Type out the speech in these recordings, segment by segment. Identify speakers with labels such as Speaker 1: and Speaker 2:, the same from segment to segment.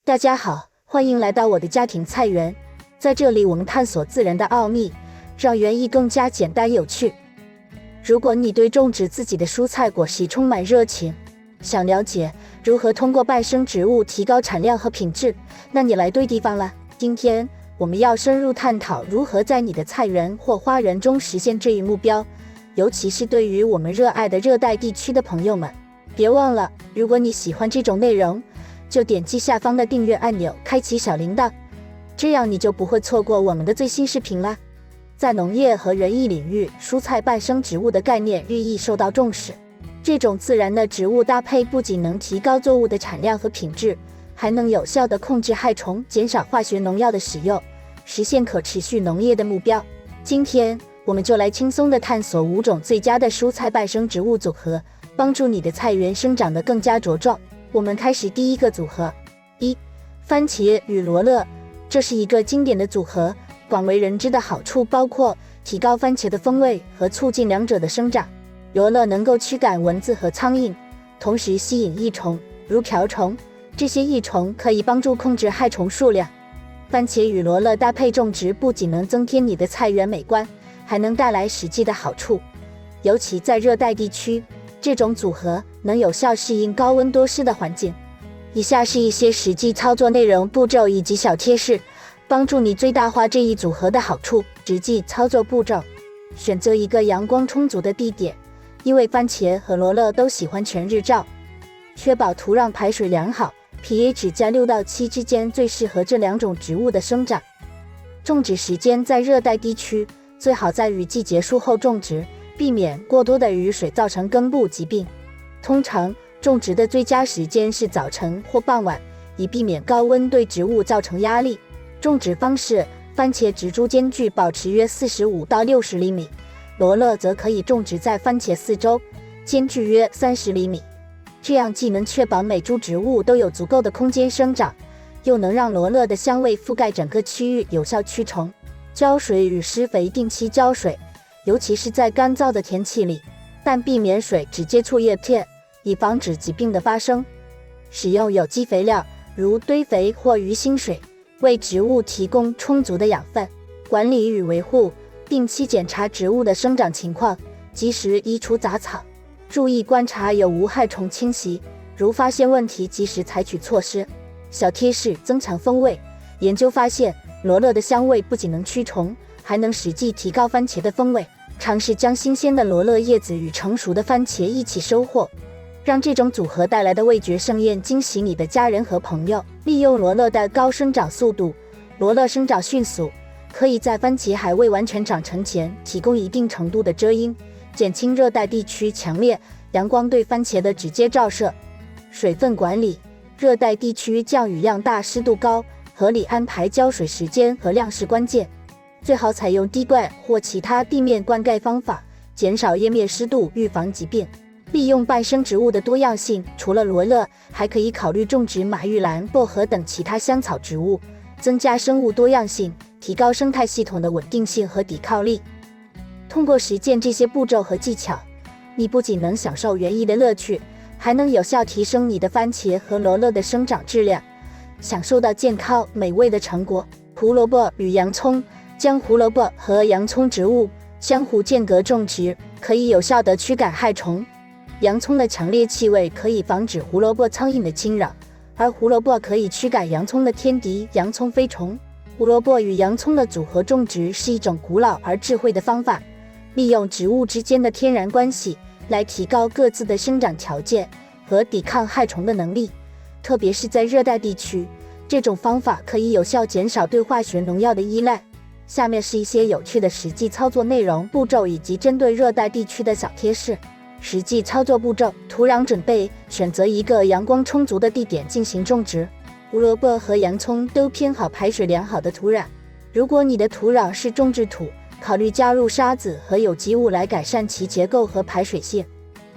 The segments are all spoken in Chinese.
Speaker 1: 大家好，欢迎来到我的家庭菜园。在这里，我们探索自然的奥秘，让园艺更加简单有趣。如果你对种植自己的蔬菜果实充满热情，想了解如何通过伴生植物提高产量和品质，那你来对地方了。今天我们要深入探讨如何在你的菜园或花园中实现这一目标，尤其是对于我们热爱的热带地区的朋友们。别忘了，如果你喜欢这种内容，就点击下方的订阅按钮，开启小铃铛，这样你就不会错过我们的最新视频啦。在农业和园艺领域，蔬菜伴生植物的概念日益受到重视。这种自然的植物搭配不仅能提高作物的产量和品质，还能有效地控制害虫，减少化学农药的使用，实现可持续农业的目标。今天我们就来轻松地探索5种最佳的蔬菜伴生植物组合，帮助你的菜园生长得更加茁壮。我们开始第一个组合。1. 番茄与罗勒。这是一个经典的组合，广为人知的好处包括提高番茄的风味和促进两者的生长。罗勒能够驱赶蚊子和苍蝇，同时吸引益虫，如瓢虫。这些益虫可以帮助控制害虫数量。番茄与罗勒搭配种植不仅能增添你的菜园美观，还能带来实际的好处。尤其在热带地区，这种组合能有效适应高温多湿的环境。以下是一些实际操作内容、步骤以及小贴士，帮助你最大化这一组合的好处。实际操作步骤：选择一个阳光充足的地点，因为番茄和罗勒都喜欢全日照。确保土壤排水良好， pH 在6到7之间最适合这两种植物的生长。种植时间在热带地区，最好在雨季结束后种植，避免过多的雨水造成根部疾病。通常种植的最佳时间是早晨或傍晚，以避免高温对植物造成压力。种植方式：番茄植株间距保持约45到60厘米，罗勒则可以种植在番茄四周，间距约30厘米。这样既能确保每株植物都有足够的空间生长，又能让罗勒的香味覆盖整个区域，有效驱虫。浇水与施肥：定期浇水，尤其是在干燥的天气里，但避免水只接触叶片，以防止疾病的发生。使用有机肥料，如堆肥或鱼腥水，为植物提供充足的养分。管理与维护：定期检查植物的生长情况，及时移除杂草。注意观察有无害虫侵袭，如发现问题及时采取措施。小贴士：增强风味。研究发现，罗勒的香味不仅能驱虫，还能实际提高番茄的风味。尝试将新鲜的罗勒叶子与成熟的番茄一起收获，让这种组合带来的味觉盛宴惊喜你的家人和朋友。利用罗勒的高生长速度。罗勒生长迅速，可以在番茄还未完全长成前提供一定程度的遮阴，减轻热带地区强烈阳光对番茄的直接照射。水分管理：热带地区降雨量大、湿度高，合理安排浇水时间和量是关键。最好采用滴灌或其他地面灌溉方法，减少叶面湿度，预防疾病。利用伴生植物的多样性，除了罗勒，还可以考虑种植马玉兰、薄荷等其他香草植物，增加生物多样性，提高生态系统的稳定性和抵抗力。通过实践这些步骤和技巧，你不仅能享受园艺的乐趣，还能有效提升你的番茄和罗勒的生长质量，享受到健康美味的成果。胡萝卜与洋葱。将胡萝卜和洋葱植物相互间隔种植，可以有效地驱赶害虫。洋葱的强烈气味可以防止胡萝卜苍蝇的侵扰，而胡萝卜可以驱赶洋葱的天敌洋葱飞虫。胡萝卜与洋葱的组合种植是一种古老而智慧的方法，利用植物之间的天然关系来提高各自的生长条件和抵抗害虫的能力。特别是在热带地区，这种方法可以有效减少对化学农药的依赖。下面是一些有趣的实际操作内容、步骤以及针对热带地区的小贴士。实际操作步骤：土壤准备：选择一个阳光充足的地点进行种植。胡萝卜和洋葱都偏好排水良好的土壤。如果你的土壤是种植土，考虑加入沙子和有机物来改善其结构和排水性。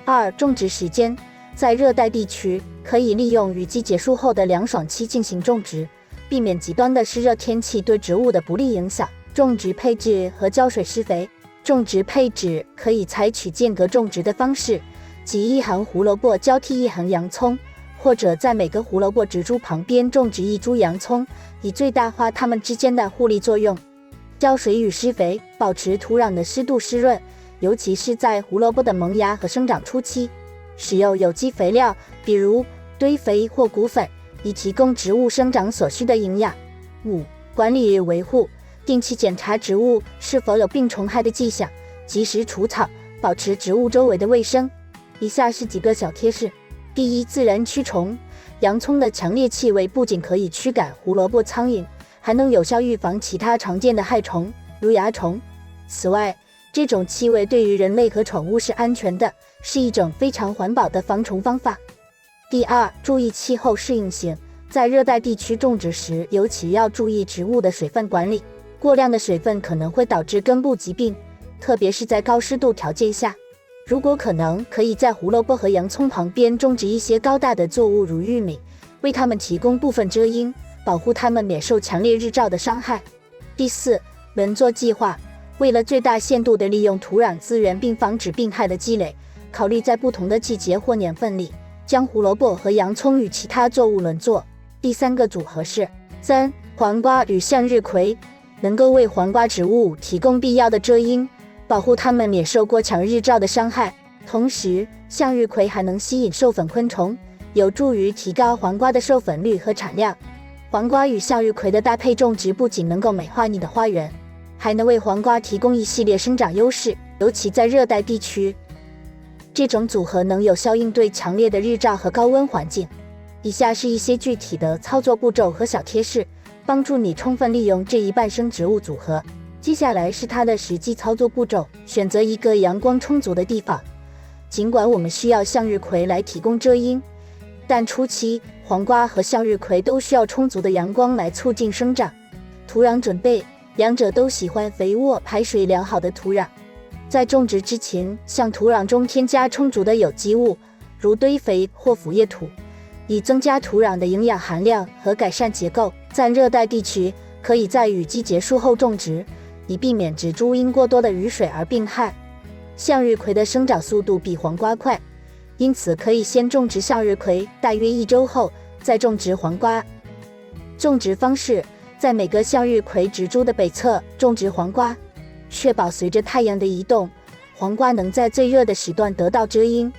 Speaker 1: 2. 种植时间：在热带地区，可以利用雨季结束后的凉爽期进行种植，避免极端的湿热天气对植物的不利影响。种植配置和浇水施肥：种植配置可以采取间隔种植的方式，即一行胡萝卜交替一行洋葱，或者在每个胡萝卜植株旁边种植一株洋葱，以最大化它们之间的互利作用。浇水与施肥，保持土壤的湿度湿润，尤其是在胡萝卜的萌芽和生长初期。使用有机肥料，比如堆肥或骨粉，以提供植物生长所需的营养。5. 管理与维护，定期检查植物是否有病虫害的迹象，及时除草，保持植物周围的卫生。以下是几个小贴士。第一，自然驱虫。洋葱的强烈气味不仅可以驱赶胡萝卜苍蝇，还能有效预防其他常见的害虫，如蚜虫。此外，这种气味对于人类和宠物是安全的，是一种非常环保的防虫方法。第二，注意气候适应性。在热带地区种植时，尤其要注意植物的水分管理。过量的水分可能会导致根部疾病，特别是在高湿度条件下。如果可能，可以在胡萝卜和洋葱旁边种植一些高大的作物，如玉米，为它们提供部分遮阴，保护它们免受强烈日照的伤害。第四，轮作计划。为了最大限度地利用土壤资源并防止病害的积累，考虑在不同的季节或年份里，将胡萝卜和洋葱与其他作物轮作。第三个组合是3. 黄瓜与向日葵，能够为黄瓜植物提供必要的遮阴，保护它们免受过强日照的伤害。同时，向日葵还能吸引授粉昆虫，有助于提高黄瓜的授粉率和产量。黄瓜与向日葵的搭配种植不仅能够美化你的花园，还能为黄瓜提供一系列生长优势，尤其在热带地区。这种组合能有效应对强烈的日照和高温环境。以下是一些具体的操作步骤和小贴士，帮助你充分利用这一半生植物组合。接下来是它的实际操作步骤。选择一个阳光充足的地方。尽管我们需要向日葵来提供遮阴，但初期黄瓜和向日葵都需要充足的阳光来促进生长。土壤准备，两者都喜欢肥沃、排水良好的土壤。在种植之前，向土壤中添加充足的有机物，如堆肥或腐叶土，以增加土壤的营养含量和改善结构。在热带地区，可以在雨季结束后种植，以避免植株因过多的雨水而病害。向日葵的生长速度比黄瓜快，因此可以先种植向日葵，大约1周后再种植黄瓜。种植方式：在每个向日葵植株的北侧种植黄瓜，确保随着太阳的移动，黄瓜能在最热的时段得到遮阴。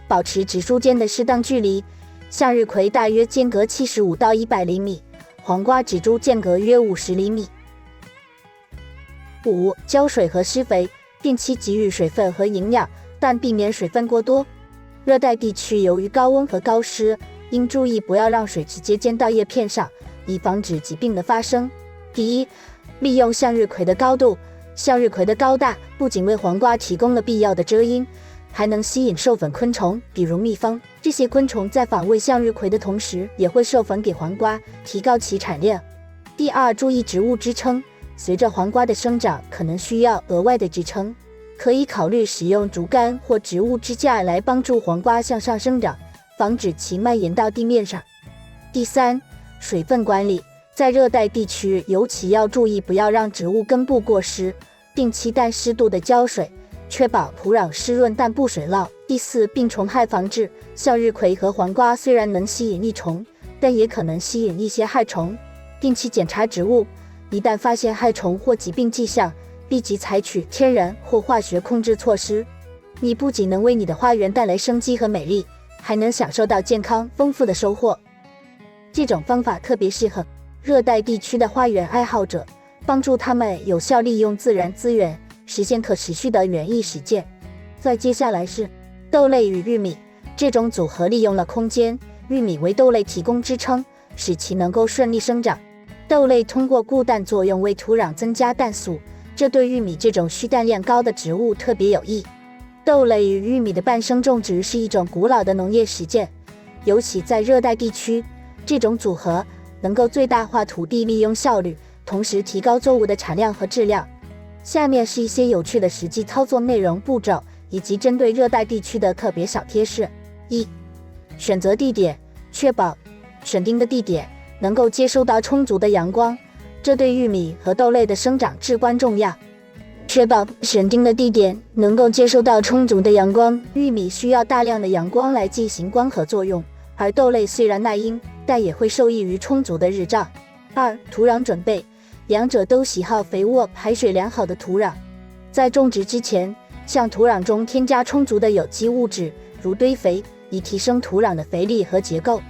Speaker 1: 保持植株间的适当距离，向日葵大约间隔75到100厘米，黄瓜植株间隔约50厘米。5. 浇水和施肥，定期给予水分和营养，但避免水分过多。热带地区由于高温和高湿，应注意不要让水直接溅到叶片上，以防止疾病的发生。第一，利用向日葵的高度。向日葵的高大不仅为黄瓜提供了必要的遮阴，还能吸引授粉昆虫，比如蜜蜂。这些昆虫在访问向日葵的同时，也会授粉给黄瓜，提高其产量。第二，注意植物支撑。随着黄瓜的生长，可能需要额外的支撑，可以考虑使用竹竿或植物支架来帮助黄瓜向上生长，防止其蔓延到地面上。第三，水分管理。在热带地区，尤其要注意不要让植物根部过湿，定期但适度的浇水，确保土壤湿润但不水涝。第四，病虫害防治。向日葵和黄瓜虽然能吸引益虫，但也可能吸引一些害虫。定期检查植物，一旦发现害虫或疾病迹象，立即采取天然或化学控制措施。你不仅能为你的花园带来生机和美丽，还能享受到健康丰富的收获。这种方法特别适合热带地区的花园爱好者，帮助他们有效利用自然资源，实现可持续的园艺实践。再接下来是豆类与玉米，这种组合利用了空间，玉米为豆类提供支撑，使其能够顺利生长。豆类通过固氮作用为土壤增加氮素，这对玉米这种需氮量高的植物特别有益。豆类与玉米的伴生种植是一种古老的农业实践，尤其在热带地区，这种组合能够最大化土地利用效率，同时提高作物的产量和质量。下面是一些有趣的实际操作内容步骤，以及针对热带地区的特别小贴士。1. 选择地点，确保选定的地点能够接收到充足的阳光，这对玉米和豆类的生长至关重要。确保选定的地点能够接收到充足的阳光，玉米需要大量的阳光来进行光合作用，而豆类虽然耐阴，但也会受益于充足的日照。2、土壤准备，两者都喜好肥沃、排水良好的土壤。在种植之前，向土壤中添加充足的有机物质，如堆肥，以提升土壤的肥力和结构。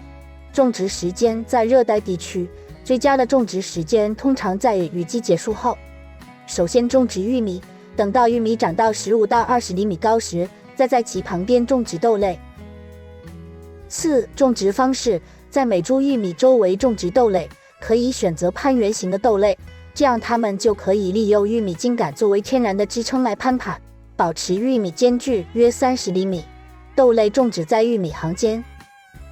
Speaker 1: 种植时间在热带地区，最佳的种植时间通常在雨季结束后。首先种植玉米，等到玉米长到15到20厘米高时，再在其旁边种植豆类。4、种植方式，在每株玉米周围种植豆类，可以选择攀援型的豆类，这样它们就可以利用玉米茎秆作为天然的支撑来攀爬，保持玉米间距约30厘米。豆类种植在玉米行间。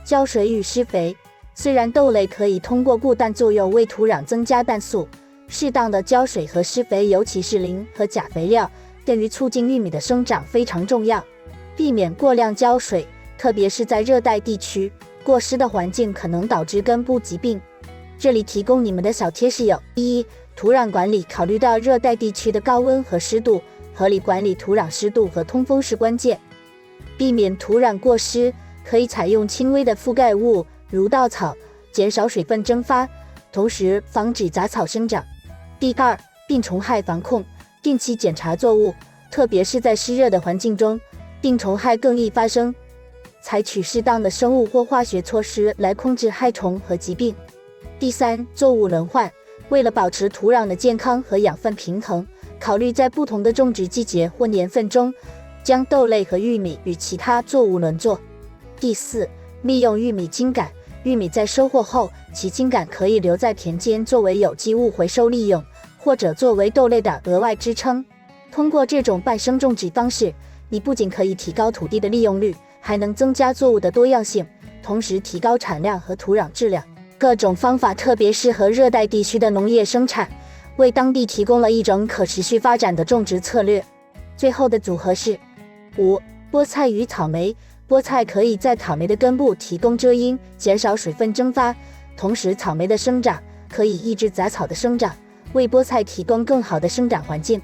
Speaker 1: 浇水与施肥，虽然豆类可以通过固氮作用为土壤增加氮素，适当的浇水和施肥，尤其是磷和钾肥料，对于促进玉米的生长非常重要。避免过量浇水，特别是在热带地区，过湿的环境可能导致根部疾病。这里提供你们的小贴士有：一、土壤管理，考虑到热带地区的高温和湿度，合理管理土壤湿度和通风是关键。避免土壤过湿，可以采用轻微的覆盖物，如稻草，减少水分蒸发，同时防止杂草生长。第2，病虫害防控，定期检查作物，特别是在湿热的环境中，病虫害更易发生。采取适当的生物或化学措施来控制害虫和疾病。第3，作物轮换，为了保持土壤的健康和养分平衡，考虑在不同的种植季节或年份中，将豆类和玉米与其他作物轮作。第4，利用玉米茎秆，玉米在收获后，其茎秆可以留在田间作为有机物回收利用，或者作为豆类的额外支撑。通过这种半生种植方式，你不仅可以提高土地的利用率，还能增加作物的多样性，同时提高产量和土壤质量。各种方法特别适合热带地区的农业生产，为当地提供了一种可持续发展的种植策略。最后的组合是5、菠菜与草莓。菠菜可以在草莓的根部提供遮阴，减少水分蒸发，同时草莓的生长可以抑制杂草的生长，为菠菜提供更好的生长环境。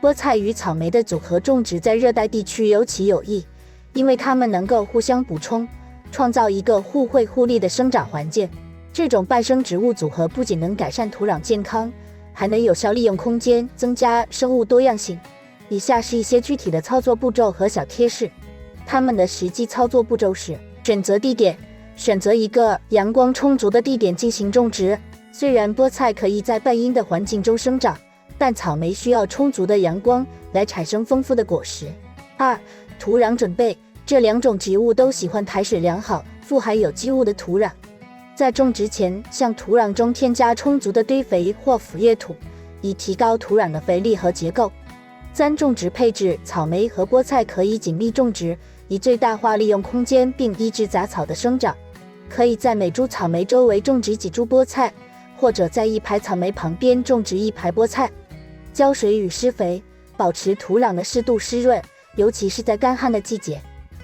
Speaker 1: 菠菜与草莓的组合种植在热带地区尤其有益，因为它们能够互相补充，创造一个互惠互利的生长环境。这种伴生植物组合不仅能改善土壤健康，还能有效利用空间，增加生物多样性。以下是一些具体的操作步骤和小贴士。它们的实际操作步骤是：选择地点，选择一个阳光充足的地点进行种植。虽然菠菜可以在半阴的环境中生长，但草莓需要充足的阳光来产生丰富的果实。2、土壤准备，这两种植物都喜欢排水良好、富含有机物的土壤。在种植前，向土壤中添加充足的堆肥或腐叶土，以提高土壤的肥力和结构。3、种植配置，草莓和菠菜可以紧密种植，以最大化利用空间并抑制杂草的生长。可以在每株草莓周围种植几株菠菜，或者在一排草莓旁边种植一排菠菜。浇水与施肥，保持土壤的适度湿润，尤其是在干旱的季节。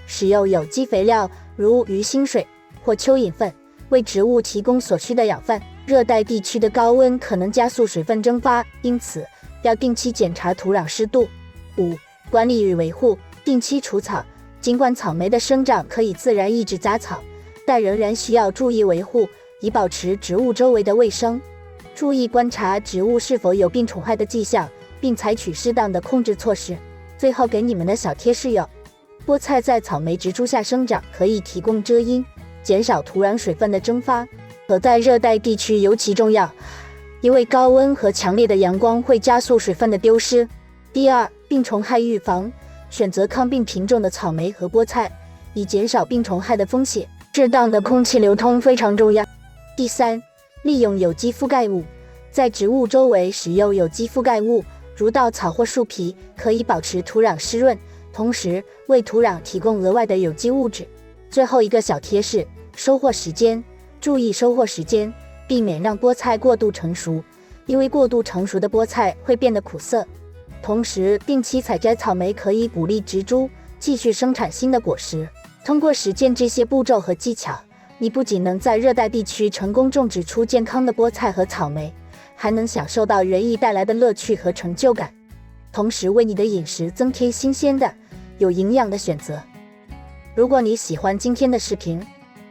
Speaker 1: 使用有机肥料，如鱼腥水或蚯蚓粪，为植物提供所需的养分。热带地区的高温可能加速水分蒸发，因此要定期检查土壤湿度。5、管理与维护，定期除草。尽管草莓的生长可以自然抑制杂草，但仍然需要注意维护，以保持植物周围的卫生。注意观察植物是否有病虫害的迹象，并采取适当的控制措施。最后给你们的小贴士有：菠菜在草莓植株下生长，可以提供遮阴，减少土壤水分的蒸发，可在热带地区尤其重要，因为高温和强烈的阳光会加速水分的丢失。第2，病虫害预防，选择抗病品种的草莓和菠菜，以减少病虫害的风险。适当的空气流通非常重要。第3，利用有机覆盖物，在植物周围使用有机覆盖物，如稻草或树皮，可以保持土壤湿润，同时为土壤提供额外的有机物质。最后一个小贴士：收获时间，注意收获时间，避免让菠菜过度成熟，因为过度成熟的菠菜会变得苦涩。同时，定期采摘草莓可以鼓励植株继续生产新的果实。通过实践这些步骤和技巧，你不仅能在热带地区成功种植出健康的菠菜和草莓，还能享受到园艺带来的乐趣和成就感，同时为你的饮食增添新鲜的、有营养的选择。如果你喜欢今天的视频，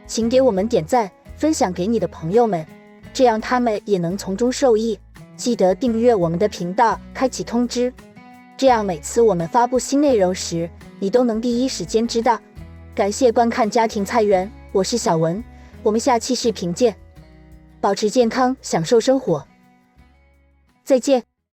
Speaker 1: 请给我们点赞，分享给你的朋友们，这样他们也能从中受益。记得订阅我们的频道，开启通知，这样每次我们发布新内容时，你都能第一时间知道。感谢观看家庭菜园，我是小文，我们下期视频见。保持健康，享受生活，再见。